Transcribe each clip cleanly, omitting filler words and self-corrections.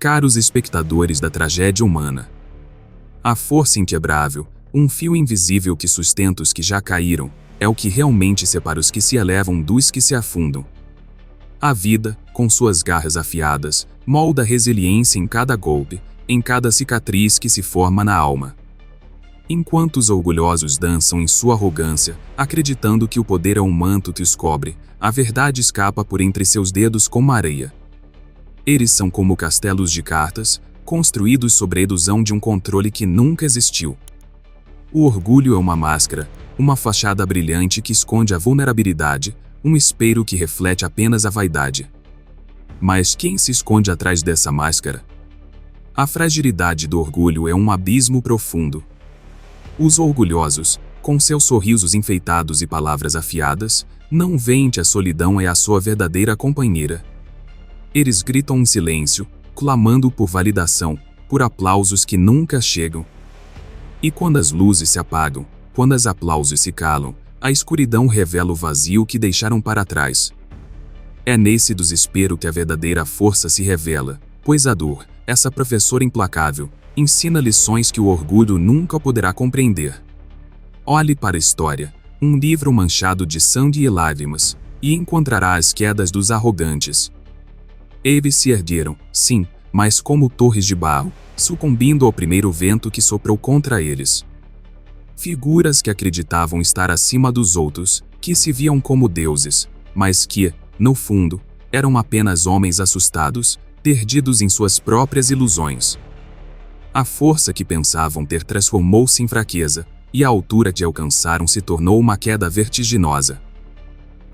Caros espectadores da tragédia humana. A força inquebrável, um fio invisível que sustenta os que já caíram, é o que realmente separa os que se elevam dos que se afundam. A vida, com suas garras afiadas, molda resiliência em cada golpe, em cada cicatriz que se forma na alma. Enquanto os orgulhosos dançam em sua arrogância, acreditando que o poder é um manto que os cobre, a verdade escapa por entre seus dedos como areia. Eles são como castelos de cartas, construídos sobre a ilusão de um controle que nunca existiu. O orgulho é uma máscara, uma fachada brilhante que esconde a vulnerabilidade, um espelho que reflete apenas a vaidade. Mas quem se esconde atrás dessa máscara? A fragilidade do orgulho é um abismo profundo. Os orgulhosos, com seus sorrisos enfeitados e palavras afiadas, não veem que a solidão é a sua verdadeira companheira. Eles gritam em silêncio, clamando por validação, por aplausos que nunca chegam. E quando as luzes se apagam, quando os aplausos se calam, a escuridão revela o vazio que deixaram para trás. É nesse desespero que a verdadeira força se revela, pois a dor, essa professora implacável, ensina lições que o orgulho nunca poderá compreender. Olhe para a história, um livro manchado de sangue e lágrimas, e encontrará as quedas dos arrogantes. Eles se ergueram, sim, mas como torres de barro, sucumbindo ao primeiro vento que soprou contra eles. Figuras que acreditavam estar acima dos outros, que se viam como deuses, mas que, no fundo, eram apenas homens assustados, perdidos em suas próprias ilusões. A força que pensavam ter transformou-se em fraqueza, e a altura que alcançaram se tornou uma queda vertiginosa.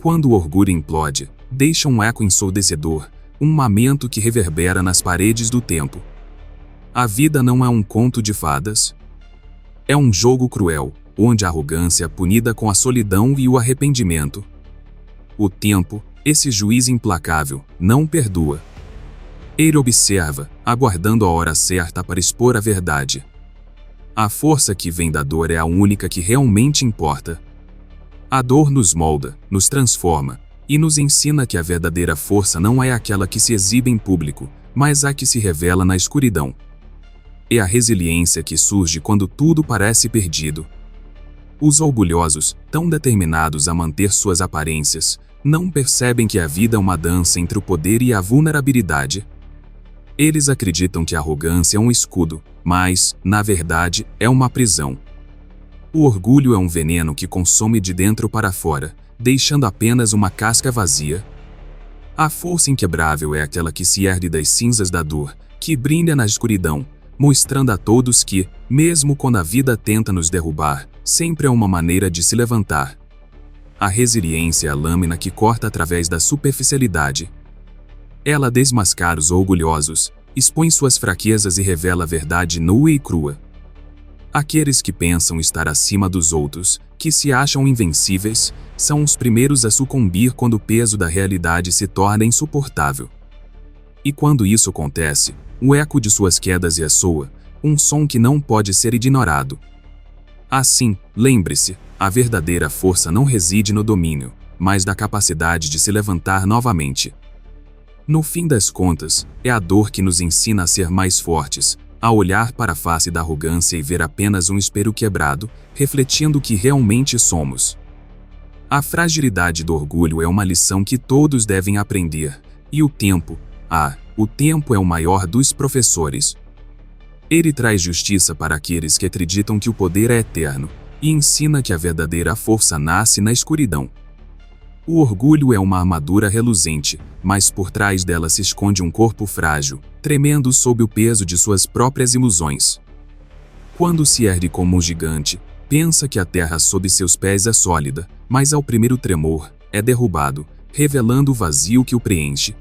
Quando o orgulho implode, deixa um eco ensurdecedor, um lamento que reverbera nas paredes do tempo. A vida não é um conto de fadas. É um jogo cruel, onde a arrogância é punida com a solidão e o arrependimento. O tempo, esse juiz implacável, não perdoa. Ele observa, aguardando a hora certa para expor a verdade. A força que vem da dor é a única que realmente importa. A dor nos molda, nos transforma, e nos ensina que a verdadeira força não é aquela que se exibe em público, mas a que se revela na escuridão. É a resiliência que surge quando tudo parece perdido. Os orgulhosos, tão determinados a manter suas aparências, não percebem que a vida é uma dança entre o poder e a vulnerabilidade. Eles acreditam que a arrogância é um escudo, mas, na verdade, é uma prisão. O orgulho é um veneno que consome de dentro para fora, deixando apenas uma casca vazia. A força inquebrável é aquela que se ergue das cinzas da dor, que brilha na escuridão, mostrando a todos que, mesmo quando a vida tenta nos derrubar, sempre há uma maneira de se levantar. A resiliência é a lâmina que corta através da superficialidade. Ela desmascara os orgulhosos, expõe suas fraquezas e revela a verdade nua e crua. Aqueles que pensam estar acima dos outros, que se acham invencíveis, são os primeiros a sucumbir quando o peso da realidade se torna insuportável. E quando isso acontece, o eco de suas quedas ressoa, um som que não pode ser ignorado. Assim, lembre-se, a verdadeira força não reside no domínio, mas na capacidade de se levantar novamente. No fim das contas, é a dor que nos ensina a ser mais fortes, a olhar para a face da arrogância e ver apenas um espelho quebrado, refletindo o que realmente somos. A fragilidade do orgulho é uma lição que todos devem aprender, e o tempo é o maior dos professores. Ele traz justiça para aqueles que acreditam que o poder é eterno, e ensina que a verdadeira força nasce na escuridão. O orgulho é uma armadura reluzente, mas por trás dela se esconde um corpo frágil, tremendo sob o peso de suas próprias ilusões. Quando se ergue como um gigante, pensa que a terra sob seus pés é sólida, mas ao primeiro tremor, é derrubado, revelando o vazio que o preenche.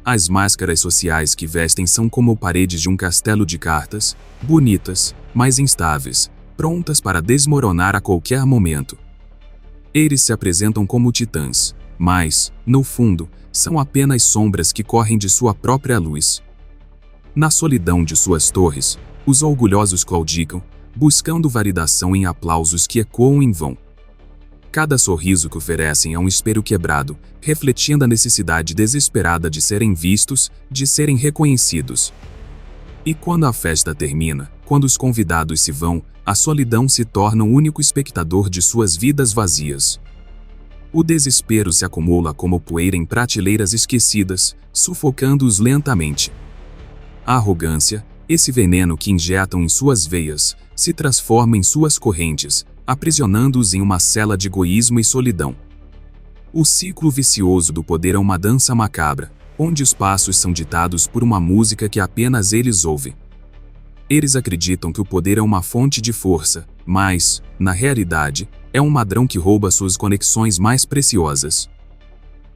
As máscaras sociais que vestem são como paredes de um castelo de cartas, bonitas, mas instáveis, prontas para desmoronar a qualquer momento. Eles se apresentam como titãs, mas, no fundo, são apenas sombras que correm de sua própria luz. Na solidão de suas torres, os orgulhosos claudicam, buscando validação em aplausos que ecoam em vão. Cada sorriso que oferecem é um espelho quebrado, refletindo a necessidade desesperada de serem vistos, de serem reconhecidos. E quando a festa termina, quando os convidados se vão, a solidão se torna o único espectador de suas vidas vazias. O desespero se acumula como poeira em prateleiras esquecidas, sufocando-os lentamente. A arrogância, esse veneno que injetam em suas veias, se transforma em suas correntes, aprisionando-os em uma cela de egoísmo e solidão. O ciclo vicioso do poder é uma dança macabra, onde os passos são ditados por uma música que apenas eles ouvem. Eles acreditam que o poder é uma fonte de força, mas, na realidade, é um ladrão que rouba suas conexões mais preciosas.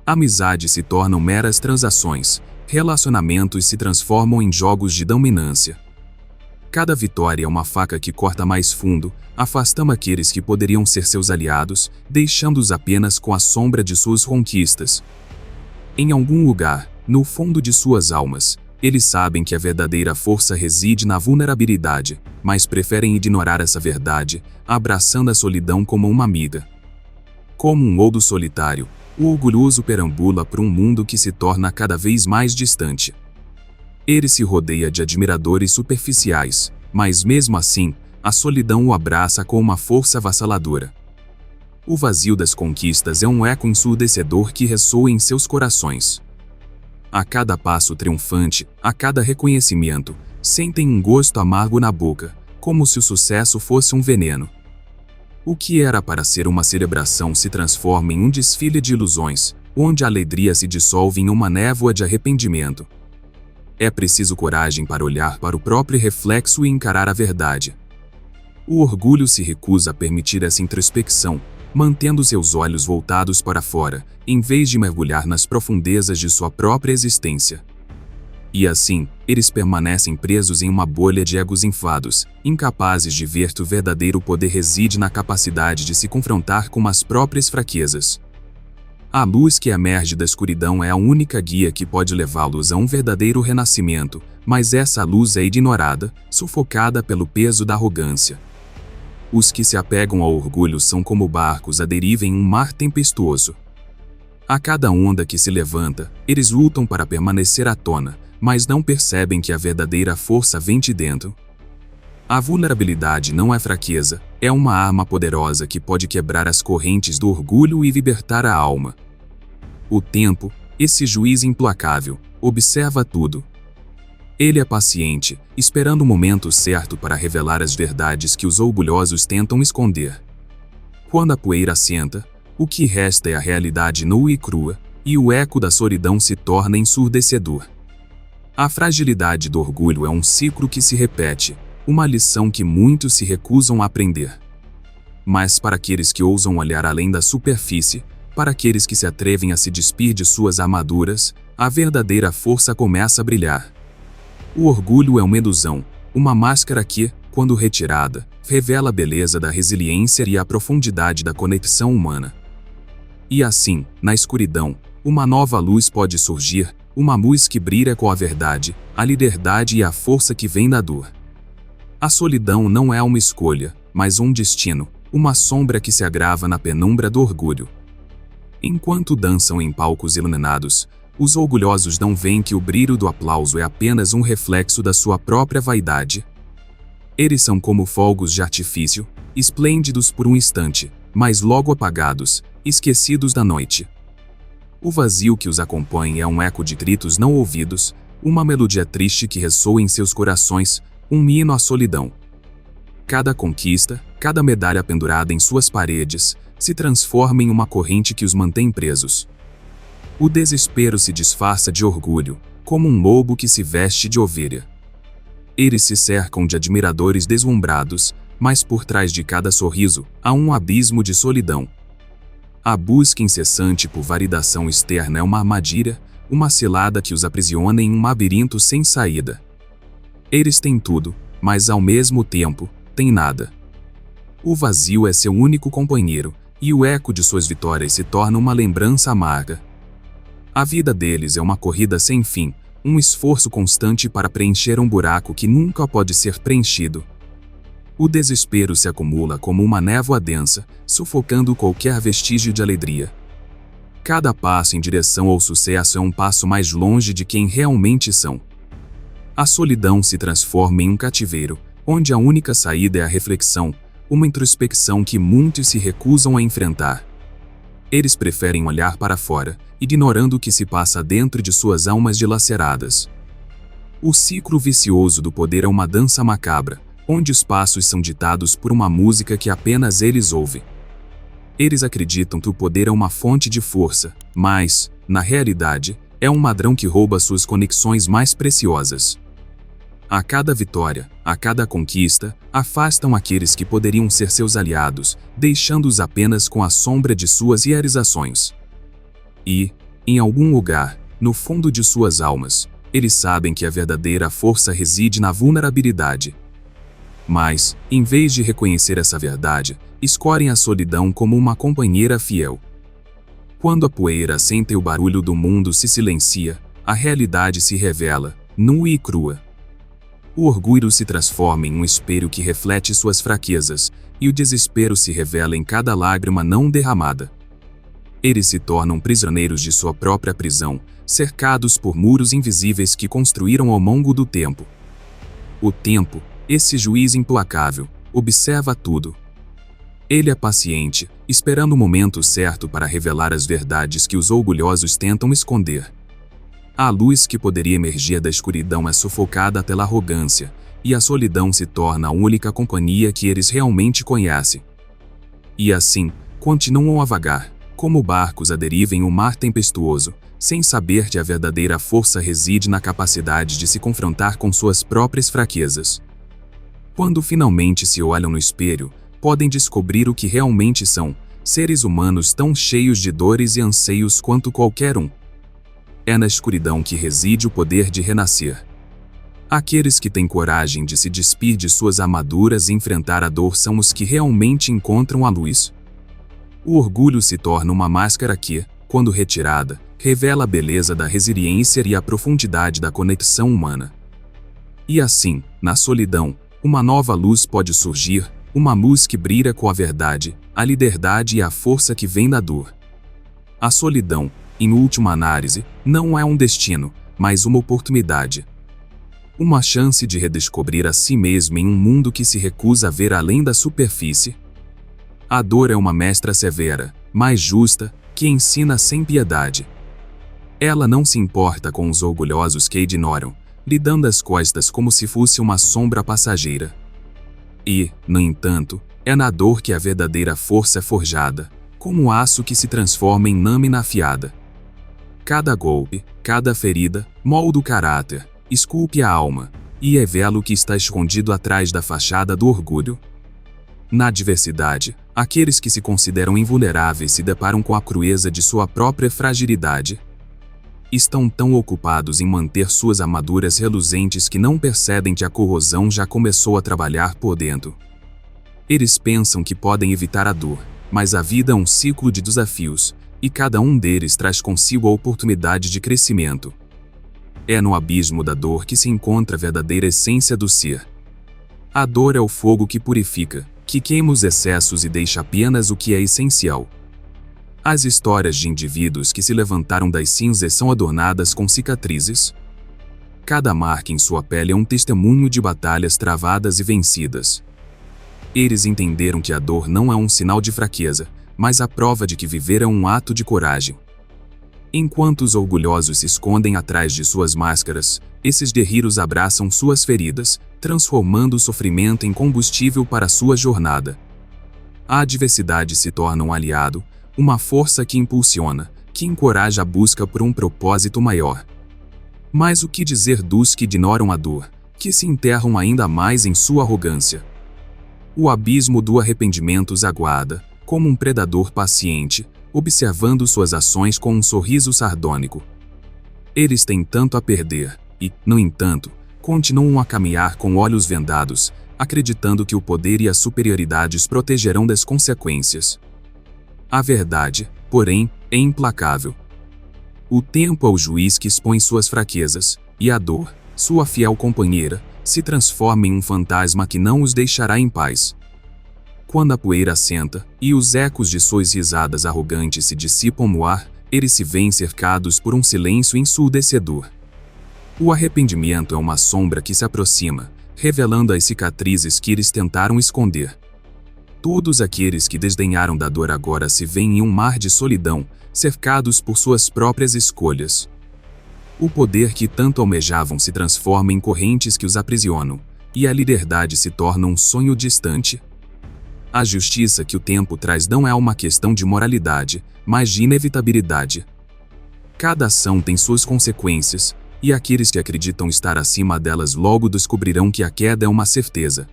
Amizades se tornam meras transações, relacionamentos se transformam em jogos de dominância. Cada vitória é uma faca que corta mais fundo, afastando aqueles que poderiam ser seus aliados, deixando-os apenas com a sombra de suas conquistas. Em algum lugar, no fundo de suas almas, eles sabem que a verdadeira força reside na vulnerabilidade, mas preferem ignorar essa verdade, abraçando a solidão como uma amiga. Como um lobo solitário, o orgulhoso perambula por um mundo que se torna cada vez mais distante. Ele se rodeia de admiradores superficiais, mas mesmo assim, a solidão o abraça com uma força avassaladora. O vazio das conquistas é um eco ensurdecedor que ressoa em seus corações. A cada passo triunfante, a cada reconhecimento, sentem um gosto amargo na boca, como se o sucesso fosse um veneno. O que era para ser uma celebração se transforma em um desfile de ilusões, onde a alegria se dissolve em uma névoa de arrependimento. É preciso coragem para olhar para o próprio reflexo e encarar a verdade. O orgulho se recusa a permitir essa introspecção, mantendo seus olhos voltados para fora, em vez de mergulhar nas profundezas de sua própria existência. E assim, eles permanecem presos em uma bolha de egos infados, incapazes de ver que o verdadeiro poder reside na capacidade de se confrontar com as próprias fraquezas. A luz que emerge da escuridão é a única guia que pode levá-los a um verdadeiro renascimento, mas essa luz é ignorada, sufocada pelo peso da arrogância. Os que se apegam ao orgulho são como barcos à deriva em um mar tempestuoso. A cada onda que se levanta, eles lutam para permanecer à tona, mas não percebem que a verdadeira força vem de dentro. A vulnerabilidade não é fraqueza, é uma arma poderosa que pode quebrar as correntes do orgulho e libertar a alma. O tempo, esse juiz implacável, observa tudo. Ele é paciente, esperando o momento certo para revelar as verdades que os orgulhosos tentam esconder. Quando a poeira assenta, o que resta é a realidade nua e crua, e o eco da solidão se torna ensurdecedor. A fragilidade do orgulho é um ciclo que se repete, uma lição que muitos se recusam a aprender. Mas para aqueles que ousam olhar além da superfície, para aqueles que se atrevem a se despir de suas armaduras, a verdadeira força começa a brilhar. O orgulho é uma ilusão, uma máscara que, quando retirada, revela a beleza da resiliência e a profundidade da conexão humana. E assim, na escuridão, uma nova luz pode surgir, uma luz que brilha com a verdade, a liberdade e a força que vem da dor. A solidão não é uma escolha, mas um destino, uma sombra que se agrava na penumbra do orgulho. Enquanto dançam em palcos iluminados, os orgulhosos não veem que o brilho do aplauso é apenas um reflexo da sua própria vaidade. Eles são como fogos de artifício, esplêndidos por um instante, mas logo apagados, esquecidos da noite. O vazio que os acompanha é um eco de gritos não ouvidos, uma melodia triste que ressoa em seus corações, um hino à solidão. Cada conquista, cada medalha pendurada em suas paredes, se transforma em uma corrente que os mantém presos. O desespero se disfarça de orgulho, como um lobo que se veste de ovelha. Eles se cercam de admiradores deslumbrados, mas por trás de cada sorriso, há um abismo de solidão. A busca incessante por validação externa é uma armadilha, uma cilada que os aprisiona em um labirinto sem saída. Eles têm tudo, mas ao mesmo tempo, têm nada. O vazio é seu único companheiro, e o eco de suas vitórias se torna uma lembrança amarga. A vida deles é uma corrida sem fim, um esforço constante para preencher um buraco que nunca pode ser preenchido. O desespero se acumula como uma névoa densa, sufocando qualquer vestígio de alegria. Cada passo em direção ao sucesso é um passo mais longe de quem realmente são. A solidão se transforma em um cativeiro, onde a única saída é a reflexão, uma introspecção que muitos se recusam a enfrentar. Eles preferem olhar para fora, ignorando o que se passa dentro de suas almas dilaceradas. O ciclo vicioso do poder é uma dança macabra, onde os passos são ditados por uma música que apenas eles ouvem. Eles acreditam que o poder é uma fonte de força, mas, na realidade, é um ladrão que rouba suas conexões mais preciosas. A cada vitória, a cada conquista, afastam aqueles que poderiam ser seus aliados, deixando-os apenas com a sombra de suas realizações. E, em algum lugar, no fundo de suas almas, eles sabem que a verdadeira força reside na vulnerabilidade. Mas, em vez de reconhecer essa verdade, escolhem a solidão como uma companheira fiel. Quando a poeira assenta e o barulho do mundo se silencia, a realidade se revela, nua e crua. O orgulho se transforma em um espelho que reflete suas fraquezas, e o desespero se revela em cada lágrima não derramada. Eles se tornam prisioneiros de sua própria prisão, cercados por muros invisíveis que construíram ao longo do tempo. O tempo, esse juiz implacável, observa tudo. Ele é paciente, esperando o momento certo para revelar as verdades que os orgulhosos tentam esconder. A luz que poderia emergir da escuridão é sufocada pela arrogância, e a solidão se torna a única companhia que eles realmente conhecem. E assim, continuam a vagar, como barcos à deriva em um mar tempestuoso, sem saber que a verdadeira força reside na capacidade de se confrontar com suas próprias fraquezas. Quando finalmente se olham no espelho, podem descobrir o que realmente são, seres humanos tão cheios de dores e anseios quanto qualquer um. É na escuridão que reside o poder de renascer. Aqueles que têm coragem de se despir de suas armaduras e enfrentar a dor são os que realmente encontram a luz. O orgulho se torna uma máscara que, quando retirada, revela a beleza da resiliência e a profundidade da conexão humana. E assim, na solidão, uma nova luz pode surgir, uma luz que brilha com a verdade, a liberdade e a força que vem da dor. A solidão, em última análise, não é um destino, mas uma oportunidade. Uma chance de redescobrir a si mesmo em um mundo que se recusa a ver além da superfície. A dor é uma mestra severa, mas justa, que ensina sem piedade. Ela não se importa com os orgulhosos que a ignoram, lhe dando as costas como se fosse uma sombra passageira. E, no entanto, é na dor que a verdadeira força é forjada, como o aço que se transforma em lâmina afiada. Cada golpe, cada ferida, molda o caráter, esculpe a alma, e revela o que está escondido atrás da fachada do orgulho. Na adversidade, aqueles que se consideram invulneráveis se deparam com a crueza de sua própria fragilidade. Estão tão ocupados em manter suas armaduras reluzentes que não percebem que a corrosão já começou a trabalhar por dentro. Eles pensam que podem evitar a dor, mas a vida é um ciclo de desafios, e cada um deles traz consigo a oportunidade de crescimento. É no abismo da dor que se encontra a verdadeira essência do ser. A dor é o fogo que purifica, que queima os excessos e deixa apenas o que é essencial. As histórias de indivíduos que se levantaram das cinzas são adornadas com cicatrizes. Cada marca em sua pele é um testemunho de batalhas travadas e vencidas. Eles entenderam que a dor não é um sinal de fraqueza, mas a prova de que viver é um ato de coragem. Enquanto os orgulhosos se escondem atrás de suas máscaras, esses guerreiros abraçam suas feridas, transformando o sofrimento em combustível para sua jornada. A adversidade se torna um aliado, uma força que impulsiona, que encoraja a busca por um propósito maior. Mas o que dizer dos que ignoram a dor, que se enterram ainda mais em sua arrogância? O abismo do arrependimento os aguarda, como um predador paciente, observando suas ações com um sorriso sardônico. Eles têm tanto a perder, e, no entanto, continuam a caminhar com olhos vendados, acreditando que o poder e a superioridade os protegerão das consequências. A verdade, porém, é implacável. O tempo é o juiz que expõe suas fraquezas, e a dor, sua fiel companheira, se transforma em um fantasma que não os deixará em paz. Quando a poeira assenta, e os ecos de suas risadas arrogantes se dissipam no ar, eles se veem cercados por um silêncio ensurdecedor. O arrependimento é uma sombra que se aproxima, revelando as cicatrizes que eles tentaram esconder. Todos aqueles que desdenharam da dor agora se veem em um mar de solidão, cercados por suas próprias escolhas. O poder que tanto almejavam se transforma em correntes que os aprisionam, e a liberdade se torna um sonho distante. A justiça que o tempo traz não é uma questão de moralidade, mas de inevitabilidade. Cada ação tem suas consequências, e aqueles que acreditam estar acima delas logo descobrirão que a queda é uma certeza.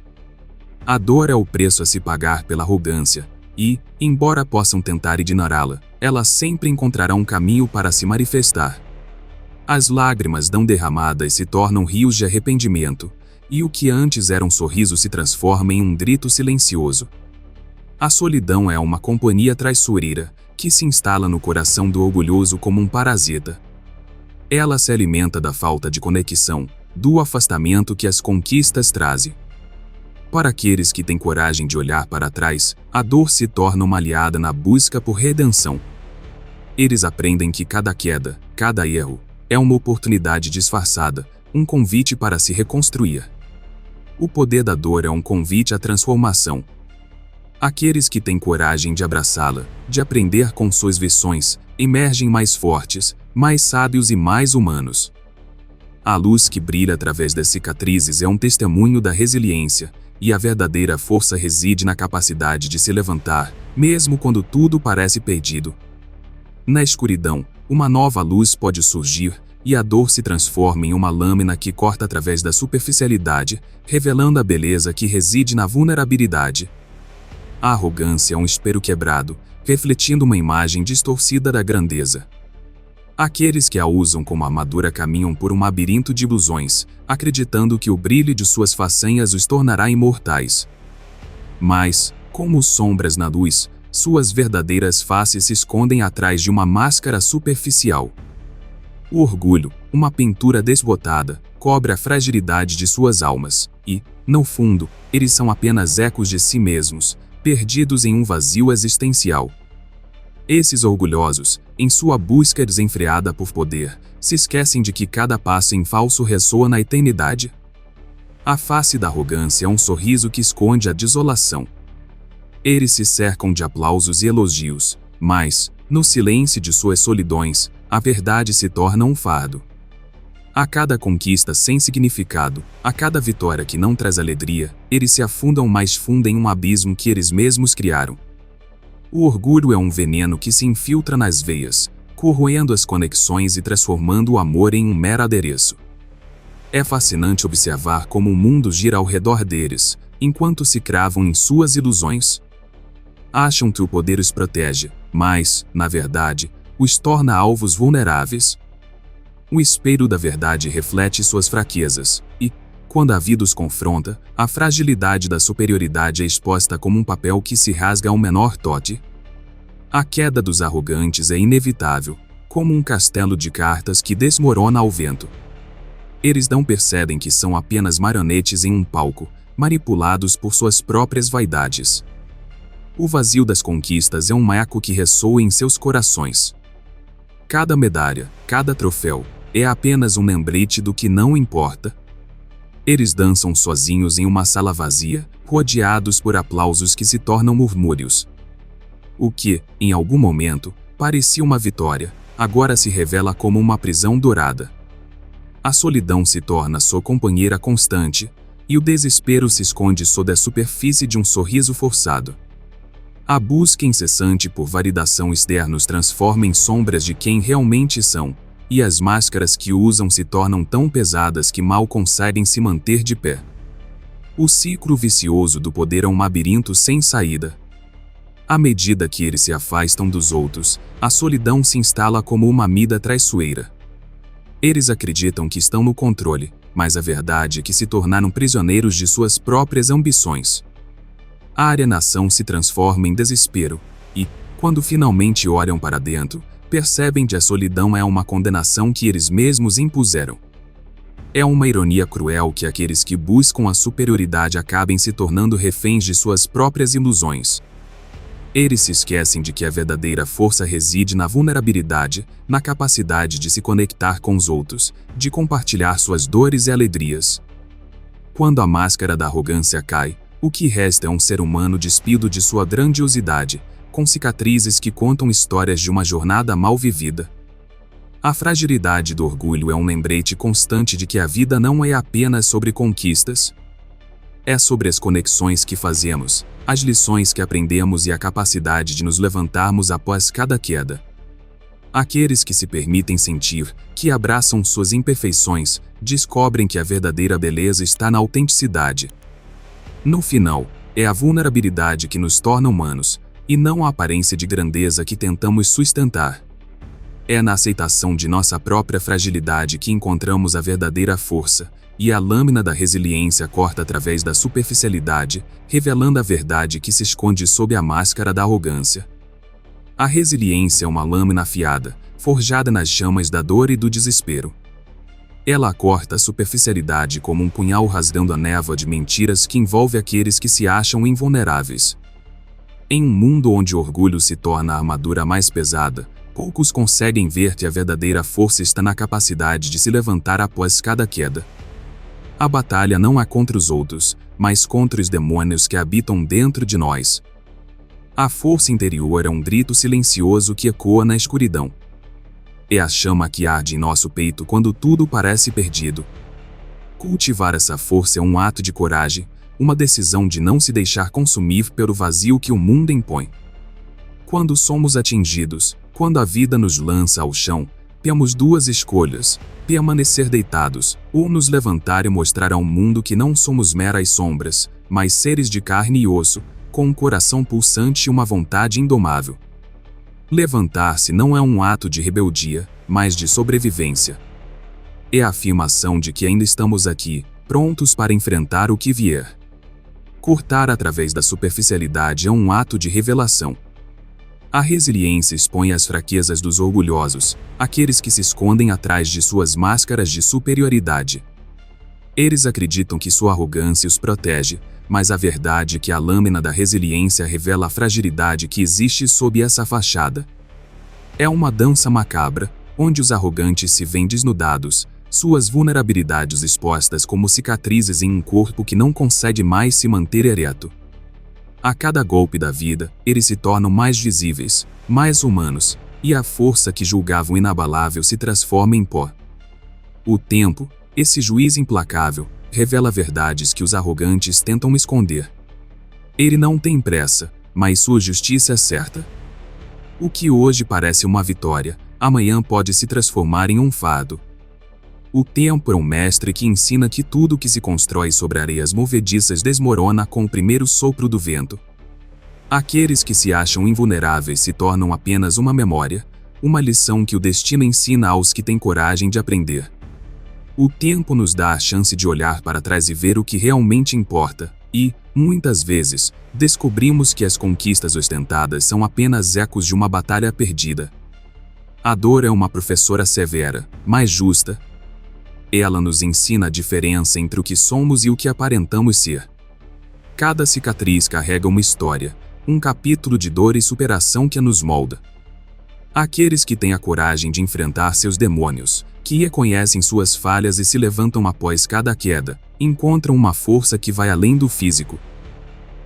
A dor é o preço a se pagar pela arrogância, e, embora possam tentar ignorá-la, ela sempre encontrará um caminho para se manifestar. As lágrimas não derramadas se tornam rios de arrependimento, e o que antes era um sorriso se transforma em um grito silencioso. A solidão é uma companhia traiçoeira, que se instala no coração do orgulhoso como um parasita. Ela se alimenta da falta de conexão, do afastamento que as conquistas trazem. Para aqueles que têm coragem de olhar para trás, a dor se torna uma aliada na busca por redenção. Eles aprendem que cada queda, cada erro, é uma oportunidade disfarçada, um convite para se reconstruir. O poder da dor é um convite à transformação. Aqueles que têm coragem de abraçá-la, de aprender com suas lições, emergem mais fortes, mais sábios e mais humanos. A luz que brilha através das cicatrizes é um testemunho da resiliência, e a verdadeira força reside na capacidade de se levantar, mesmo quando tudo parece perdido. Na escuridão, uma nova luz pode surgir, e a dor se transforma em uma lâmina que corta através da superficialidade, revelando a beleza que reside na vulnerabilidade. A arrogância é um espelho quebrado, refletindo uma imagem distorcida da grandeza. Aqueles que a usam como armadura caminham por um labirinto de ilusões, acreditando que o brilho de suas façanhas os tornará imortais. Mas, como sombras na luz, suas verdadeiras faces se escondem atrás de uma máscara superficial. O orgulho, uma pintura desbotada, cobre a fragilidade de suas almas, e, no fundo, eles são apenas ecos de si mesmos, perdidos em um vazio existencial. Esses orgulhosos, em sua busca desenfreada por poder, se esquecem de que cada passo em falso ressoa na eternidade. A face da arrogância é um sorriso que esconde a desolação. Eles se cercam de aplausos e elogios, mas, no silêncio de suas solidões, a verdade se torna um fardo. A cada conquista sem significado, a cada vitória que não traz alegria, eles se afundam mais fundo em um abismo que eles mesmos criaram. O orgulho é um veneno que se infiltra nas veias, corroendo as conexões e transformando o amor em um mero adereço. É fascinante observar como o mundo gira ao redor deles, enquanto se cravam em suas ilusões. Acham que o poder os protege, mas, na verdade, os torna alvos vulneráveis. O espelho da verdade reflete suas fraquezas, e, quando a vida os confronta, a fragilidade da superioridade é exposta como um papel que se rasga ao menor toque. A queda dos arrogantes é inevitável, como um castelo de cartas que desmorona ao vento. Eles não percebem que são apenas marionetes em um palco, manipulados por suas próprias vaidades. O vazio das conquistas é um eco que ressoa em seus corações. Cada medalha, cada troféu, é apenas um lembrete do que não importa. Eles dançam sozinhos em uma sala vazia, rodeados por aplausos que se tornam murmúrios. O que, em algum momento, parecia uma vitória, agora se revela como uma prisão dourada. A solidão se torna sua companheira constante, e o desespero se esconde sob a superfície de um sorriso forçado. A busca incessante por validação externa os transforma em sombras de quem realmente são, e as máscaras que usam se tornam tão pesadas que mal conseguem se manter de pé. O ciclo vicioso do poder é um labirinto sem saída. À medida que eles se afastam dos outros, a solidão se instala como uma mida traiçoeira. Eles acreditam que estão no controle, mas a verdade é que se tornaram prisioneiros de suas próprias ambições. A alienação se transforma em desespero, e, quando finalmente olham para dentro, percebem que a solidão é uma condenação que eles mesmos impuseram. É uma ironia cruel que aqueles que buscam a superioridade acabem se tornando reféns de suas próprias ilusões. Eles se esquecem de que a verdadeira força reside na vulnerabilidade, na capacidade de se conectar com os outros, de compartilhar suas dores e alegrias. Quando a máscara da arrogância cai, o que resta é um ser humano despido de sua grandiosidade, com cicatrizes que contam histórias de uma jornada mal vivida. A fragilidade do orgulho é um lembrete constante de que a vida não é apenas sobre conquistas. É sobre as conexões que fazemos, as lições que aprendemos e a capacidade de nos levantarmos após cada queda. Aqueles que se permitem sentir, que abraçam suas imperfeições, descobrem que a verdadeira beleza está na autenticidade. No final, é a vulnerabilidade que nos torna humanos, e não a aparência de grandeza que tentamos sustentar. É na aceitação de nossa própria fragilidade que encontramos a verdadeira força, e a lâmina da resiliência corta através da superficialidade, revelando a verdade que se esconde sob a máscara da arrogância. A resiliência é uma lâmina afiada, forjada nas chamas da dor e do desespero. Ela corta a superficialidade como um punhal rasgando a névoa de mentiras que envolve aqueles que se acham invulneráveis. Em um mundo onde o orgulho se torna a armadura mais pesada, poucos conseguem ver que a verdadeira força está na capacidade de se levantar após cada queda. A batalha não é contra os outros, mas contra os demônios que habitam dentro de nós. A força interior é um grito silencioso que ecoa na escuridão. É a chama que arde em nosso peito quando tudo parece perdido. Cultivar essa força é um ato de coragem, uma decisão de não se deixar consumir pelo vazio que o mundo impõe. Quando somos atingidos, quando a vida nos lança ao chão, temos duas escolhas: permanecer deitados, ou nos levantar e mostrar ao mundo que não somos meras sombras, mas seres de carne e osso, com um coração pulsante e uma vontade indomável. Levantar-se não é um ato de rebeldia, mas de sobrevivência. É a afirmação de que ainda estamos aqui, prontos para enfrentar o que vier. Cortar através da superficialidade é um ato de revelação. A resiliência expõe as fraquezas dos orgulhosos, aqueles que se escondem atrás de suas máscaras de superioridade. Eles acreditam que sua arrogância os protege, mas a verdade é que a lâmina da resiliência revela a fragilidade que existe sob essa fachada. É uma dança macabra, onde os arrogantes se veem desnudados, suas vulnerabilidades expostas como cicatrizes em um corpo que não consegue mais se manter ereto. A cada golpe da vida, eles se tornam mais visíveis, mais humanos, e a força que julgavam inabalável se transforma em pó. O tempo, esse juiz implacável, revela verdades que os arrogantes tentam esconder. Ele não tem pressa, mas sua justiça é certa. O que hoje parece uma vitória, amanhã pode se transformar em um fardo. O tempo é um mestre que ensina que tudo que se constrói sobre areias movediças desmorona com o primeiro sopro do vento. Aqueles que se acham invulneráveis se tornam apenas uma memória, uma lição que o destino ensina aos que têm coragem de aprender. O tempo nos dá a chance de olhar para trás e ver o que realmente importa, e, muitas vezes, descobrimos que as conquistas ostentadas são apenas ecos de uma batalha perdida. A dor é uma professora severa, mas justa. Ela nos ensina a diferença entre o que somos e o que aparentamos ser. Cada cicatriz carrega uma história, um capítulo de dor e superação que nos molda. Aqueles que têm a coragem de enfrentar seus demônios, que reconhecem suas falhas e se levantam após cada queda, encontram uma força que vai além do físico.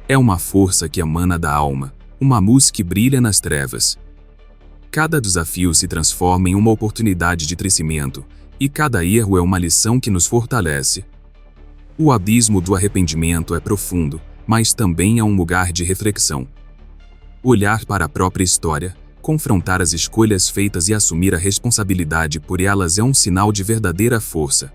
É uma força que emana da alma, uma luz que brilha nas trevas. Cada desafio se transforma em uma oportunidade de crescimento, e cada erro é uma lição que nos fortalece. O abismo do arrependimento é profundo, mas também é um lugar de reflexão. Olhar para a própria história, confrontar as escolhas feitas e assumir a responsabilidade por elas é um sinal de verdadeira força.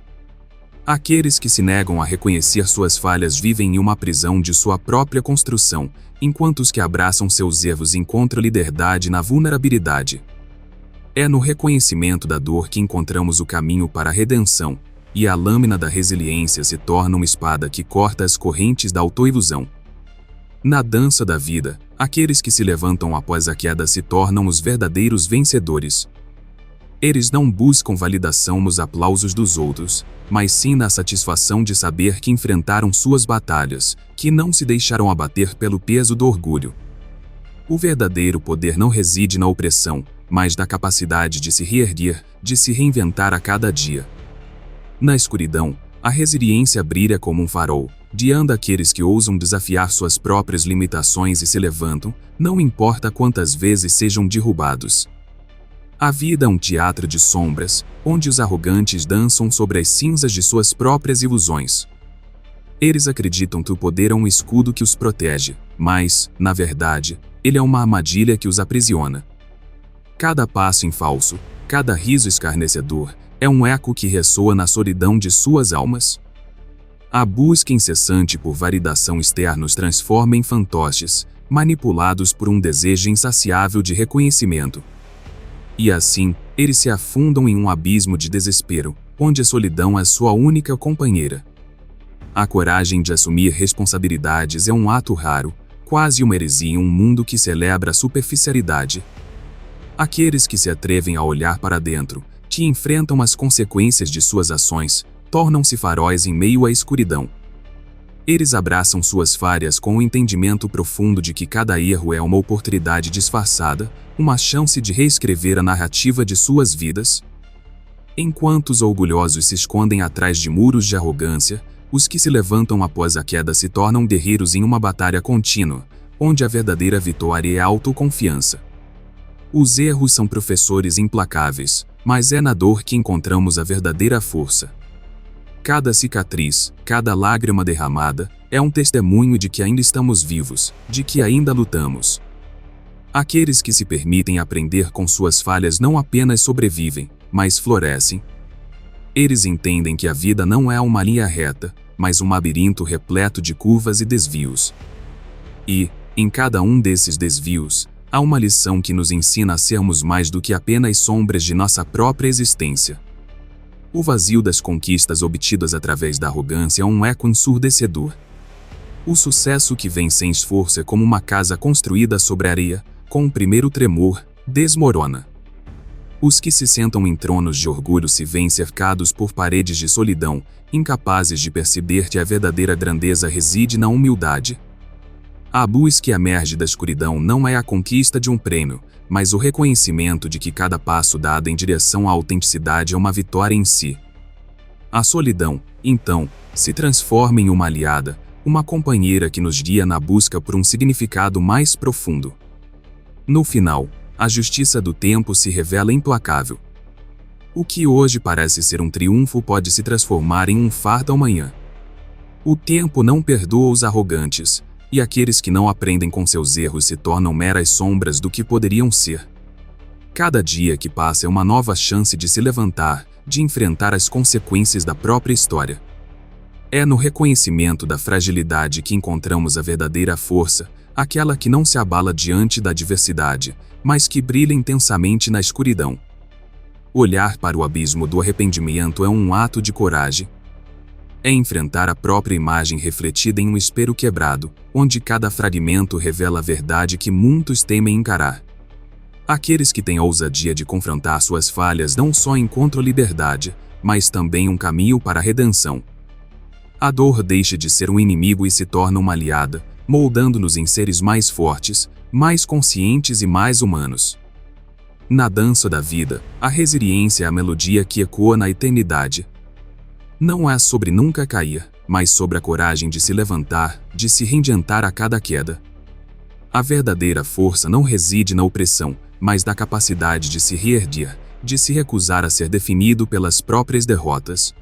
Aqueles que se negam a reconhecer suas falhas vivem em uma prisão de sua própria construção, enquanto os que abraçam seus erros encontram liberdade na vulnerabilidade. É no reconhecimento da dor que encontramos o caminho para a redenção, e a lâmina da resiliência se torna uma espada que corta as correntes da autoilusão. Na dança da vida, aqueles que se levantam após a queda se tornam os verdadeiros vencedores. Eles não buscam validação nos aplausos dos outros, mas sim na satisfação de saber que enfrentaram suas batalhas, que não se deixaram abater pelo peso do orgulho. O verdadeiro poder não reside na opressão, mas na capacidade de se reerguer, de se reinventar a cada dia. Na escuridão, a resiliência brilha como um farol, guiando aqueles que ousam desafiar suas próprias limitações e se levantam, não importa quantas vezes sejam derrubados. A vida é um teatro de sombras, onde os arrogantes dançam sobre as cinzas de suas próprias ilusões. Eles acreditam que o poder é um escudo que os protege, mas, na verdade, ele é uma armadilha que os aprisiona. Cada passo em falso, cada riso escarnecedor, é um eco que ressoa na solidão de suas almas. A busca incessante por validação externa os transforma em fantoches, manipulados por um desejo insaciável de reconhecimento. E assim, eles se afundam em um abismo de desespero, onde a solidão é sua única companheira. A coragem de assumir responsabilidades é um ato raro, quase uma heresia em um mundo que celebra a superficialidade. Aqueles que se atrevem a olhar para dentro, que enfrentam as consequências de suas ações, tornam-se faróis em meio à escuridão. Eles abraçam suas falhas com o entendimento profundo de que cada erro é uma oportunidade disfarçada, uma chance de reescrever a narrativa de suas vidas. Enquanto os orgulhosos se escondem atrás de muros de arrogância, os que se levantam após a queda se tornam guerreiros em uma batalha contínua, onde a verdadeira vitória é a autoconfiança. Os erros são professores implacáveis, mas é na dor que encontramos a verdadeira força. Cada cicatriz, cada lágrima derramada, é um testemunho de que ainda estamos vivos, de que ainda lutamos. Aqueles que se permitem aprender com suas falhas não apenas sobrevivem, mas florescem. Eles entendem que a vida não é uma linha reta, mas um labirinto repleto de curvas e desvios. E, em cada um desses desvios, há uma lição que nos ensina a sermos mais do que apenas sombras de nossa própria existência. O vazio das conquistas obtidas através da arrogância é um eco ensurdecedor. O sucesso que vem sem esforço é como uma casa construída sobre areia, com o primeiro tremor, desmorona. Os que se sentam em tronos de orgulho se veem cercados por paredes de solidão, incapazes de perceber que a verdadeira grandeza reside na humildade. A luz que emerge da escuridão não é a conquista de um prêmio, mas o reconhecimento de que cada passo dado em direção à autenticidade é uma vitória em si. A solidão, então, se transforma em uma aliada, uma companheira que nos guia na busca por um significado mais profundo. No final, a justiça do tempo se revela implacável. O que hoje parece ser um triunfo pode se transformar em um fardo amanhã. O tempo não perdoa os arrogantes, e aqueles que não aprendem com seus erros se tornam meras sombras do que poderiam ser. Cada dia que passa é uma nova chance de se levantar, de enfrentar as consequências da própria história. É no reconhecimento da fragilidade que encontramos a verdadeira força, aquela que não se abala diante da adversidade, mas que brilha intensamente na escuridão. Olhar para o abismo do arrependimento é um ato de coragem. É enfrentar a própria imagem refletida em um espelho quebrado, onde cada fragmento revela a verdade que muitos temem encarar. Aqueles que têm a ousadia de confrontar suas falhas não só encontram liberdade, mas também um caminho para a redenção. A dor deixa de ser um inimigo e se torna uma aliada, moldando-nos em seres mais fortes, mais conscientes e mais humanos. Na dança da vida, a resiliência é a melodia que ecoa na eternidade. Não é sobre nunca cair, mas sobre a coragem de se levantar, de se reinventar a cada queda. A verdadeira força não reside na opressão, mas na capacidade de se reerguer, de se recusar a ser definido pelas próprias derrotas.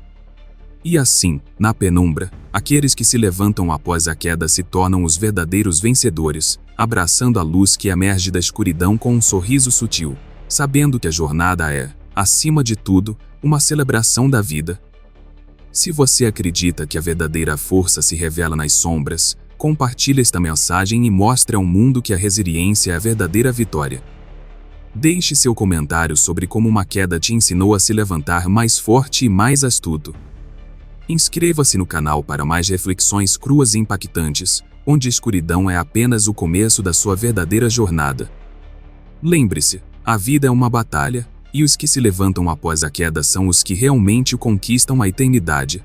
E assim, na penumbra, aqueles que se levantam após a queda se tornam os verdadeiros vencedores, abraçando a luz que emerge da escuridão com um sorriso sutil, sabendo que a jornada é, acima de tudo, uma celebração da vida. Se você acredita que a verdadeira força se revela nas sombras, compartilhe esta mensagem e mostre ao mundo que a resiliência é a verdadeira vitória. Deixe seu comentário sobre como uma queda te ensinou a se levantar mais forte e mais astuto. Inscreva-se no canal para mais reflexões cruas e impactantes, onde a escuridão é apenas o começo da sua verdadeira jornada. Lembre-se, a vida é uma batalha, E os que se levantam após a queda são os que realmente conquistam a eternidade.